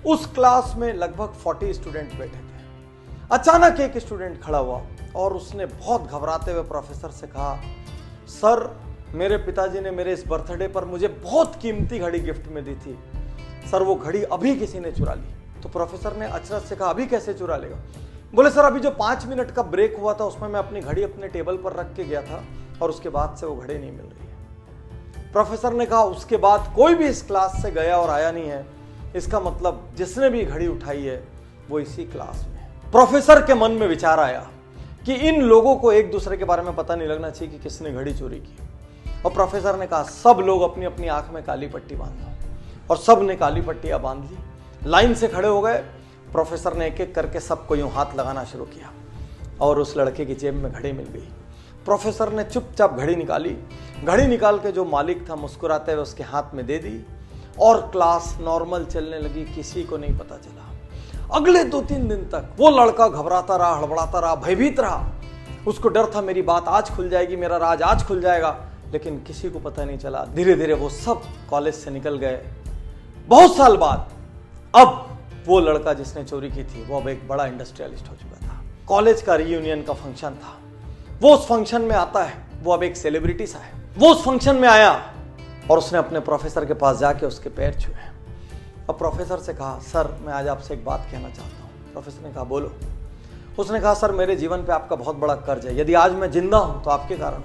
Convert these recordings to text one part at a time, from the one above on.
उस क्लास में लगभग 40 स्टूडेंट बैठे थे। अचानक एक स्टूडेंट खड़ा हुआ और उसने बहुत घबराते हुए प्रोफेसर से कहा, सर मेरे पिताजी ने मेरे इस बर्थडे पर मुझे बहुत कीमती घड़ी गिफ्ट में दी थी, सर वो घड़ी अभी किसी ने चुरा ली। तो प्रोफेसर ने अचरज से कहा, अभी कैसे चुरा लेगा? बोले, सर अभी जो 5 मिनट का ब्रेक हुआ था उसमें मैं अपनी घड़ी अपने टेबल पर रख के गया था और उसके बाद से वो घड़ी नहीं मिल रही है। प्रोफेसर ने कहा, उसके बाद कोई भी इस क्लास से गया और आया नहीं है, इसका मतलब जिसने भी घड़ी उठाई है वो इसी क्लास में है। प्रोफेसर के मन में विचार आया कि इन लोगों को एक दूसरे के बारे में पता नहीं लगना चाहिए कि किसने घड़ी चोरी की। और प्रोफेसर ने कहा, सब लोग अपनी अपनी आंख में काली पट्टी बांध लो। और सब ने काली पट्टियां बांध ली, लाइन से खड़े हो गए। प्रोफेसर ने एक एक करके सबको यूं हाथ लगाना शुरू किया और उस लड़के की जेब में घड़ी मिल गई। प्रोफेसर ने चुपचाप घड़ी निकाली, घड़ी निकाल के जो मालिक था मुस्कुराते हुए उसके हाथ में दे दी और क्लास नॉर्मल चलने लगी, किसी को नहीं पता चला। अगले 2-3 दिन तक वो लड़का घबराता रहा, हड़बड़ाता रहा, भयभीत रहा। उसको डर था मेरी बात आज खुल जाएगी, मेरा राज आज खुल जाएगा, लेकिन किसी को पता नहीं चला। धीरे धीरे वो सब कॉलेज से निकल गए। बहुत साल बाद अब वो लड़का जिसने चोरी की थी वो अब एक बड़ा इंडस्ट्रियलिस्ट हो चुका था। कॉलेज का रीयूनियन का फंक्शन था, वो उस फंक्शन में आता है, वो अब एक सेलिब्रिटी सा है। वो उस फंक्शन में आया और उसने अपने प्रोफेसर के पास जाके उसके पैर छुए। अब प्रोफेसर से कहा, सर मैं आज आपसे एक बात कहना चाहता हूँ। प्रोफेसर ने कहा, बोलो। उसने कहा, सर मेरे जीवन पे आपका बहुत बड़ा कर्ज है, यदि आज मैं जिंदा हूं तो आपके कारण।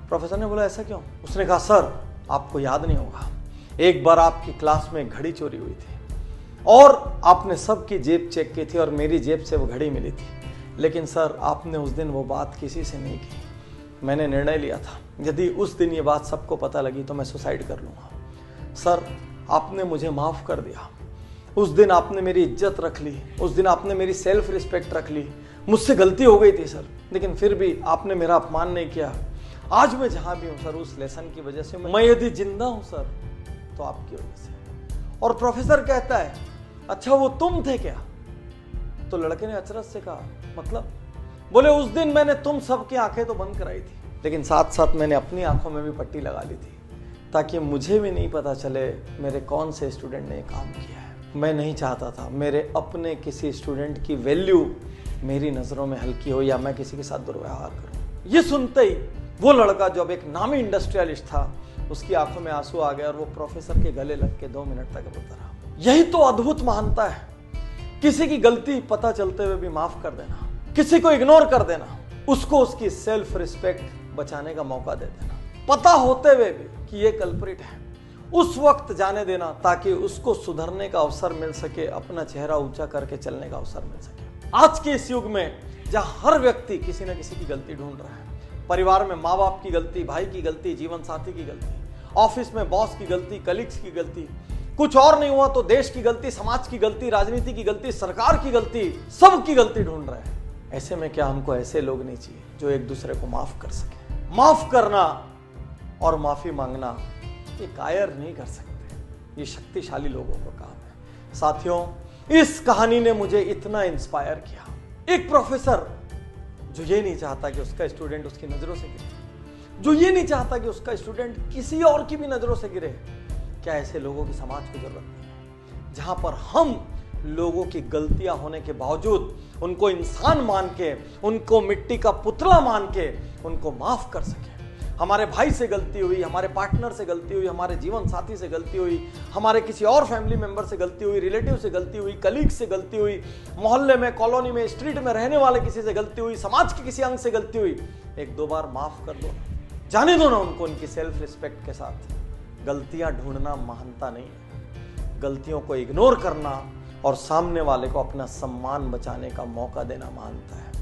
प्रोफेसर ने बोला, ऐसा क्यों? उसने कहा, सर आपको याद नहीं होगा, एक बार आपकी क्लास में एक घड़ी चोरी हुई थी और आपने सबकी जेब चेक की थी और मेरी जेब से वो घड़ी मिली थी, लेकिन सर आपने उस दिन वो बात किसी से नहीं की। मैंने निर्णय लिया था यदि उस दिन ये बात सबको पता लगी तो मैं सुसाइड कर लूँगा। सर आपने मुझे माफ़ कर दिया, उस दिन आपने मेरी इज्जत रख ली, उस दिन आपने मेरी सेल्फ रिस्पेक्ट रख ली। मुझसे गलती हो गई थी सर, लेकिन फिर भी आपने मेरा अपमान नहीं किया। आज मैं जहाँ भी हूँ सर उस लेसन की वजह से, मैं यदि जिंदा हूँ सर तो आपकी वजह से। और प्रोफेसर कहता है, अच्छा वो तुम थे क्या? तो लड़के ने अचरज से कहा, मतलब? बोले, उस दिन मैंने तुम सबकी आंखें तो बंद कराई थी, लेकिन साथ साथ मैंने अपनी आंखों में भी पट्टी लगा ली थी ताकि मुझे भी नहीं पता चले मेरे कौन से स्टूडेंट ने काम किया है। मैं नहीं चाहता था मेरे अपने किसी स्टूडेंट की वैल्यू मेरी नज़रों में हल्की हो या मैं किसी के साथ दुर्व्यवहार करूं। ये सुनते ही वो लड़का जो अब एक नामी इंडस्ट्रियलिस्ट था, उसकी आंखों में आंसू आ गए और वो प्रोफेसर के गले लग के 2 मिनट तक रोता रहा। यही तो अद्भुत महानता है, किसी की गलती पता चलते हुए भी माफ कर देना, किसी को इग्नोर कर देना, उसको उसकी सेल्फ रिस्पेक्ट बचाने का मौका दे देना, पता होते हुए भी कि ये कल्प्रिट है, उस वक्त जाने देना ताकि उसको सुधरने का अवसर मिल सके, अपना चेहरा ऊंचा करके चलने का अवसर मिल सके। आज के इस युग में जहां हर व्यक्ति किसी न किसी की गलती ढूंढ रहा है, परिवार में माँ बाप की गलती, भाई की गलती, जीवन साथी की गलती, ऑफिस में बॉस की गलती, कलीग्स की गलती, कुछ और नहीं हुआ तो देश की गलती, समाज की गलती, राजनीति की गलती, सरकार की गलती, सबकी गलती ढूंढ रहे हैं। ऐसे में क्या हमको ऐसे लोग नहीं चाहिए जो एक दूसरे को माफ कर सके? माफ करना और माफी मांगना ये कायर नहीं कर सकते, ये शक्तिशाली लोगों का काम है। साथियों, इस कहानी ने मुझे इतना इंस्पायर किया। एक प्रोफेसर जो ये नहीं चाहता कि उसका स्टूडेंट उसकी नजरों से गिरे, जो ये नहीं चाहता कि उसका स्टूडेंट किसी और की भी नजरों से गिरे। क्या ऐसे लोगों की समाज को जरूरत नहीं है जहां पर हम लोगों की गलतियां होने के बावजूद उनको इंसान मान के, उनको मिट्टी का पुतला मान के उनको माफ कर सके? हमारे भाई से गलती हुई, हमारे पार्टनर से गलती हुई, हमारे जीवन साथी से गलती हुई, हमारे किसी और फैमिली मेंबर से गलती हुई, रिलेटिव से गलती हुई, कलीग से गलती हुई, मोहल्ले में, कॉलोनी में, स्ट्रीट में रहने वाले किसी से गलती हुई, समाज के किसी अंग से गलती हुई, 1-2 बार माफ कर दो, जाने दो ना उनको उनकी सेल्फ रिस्पेक्ट के साथ। गलतियां ढूंढना महानता नहीं है, गलतियों को इग्नोर करना और सामने वाले को अपना सम्मान बचाने का मौका देना महानता है।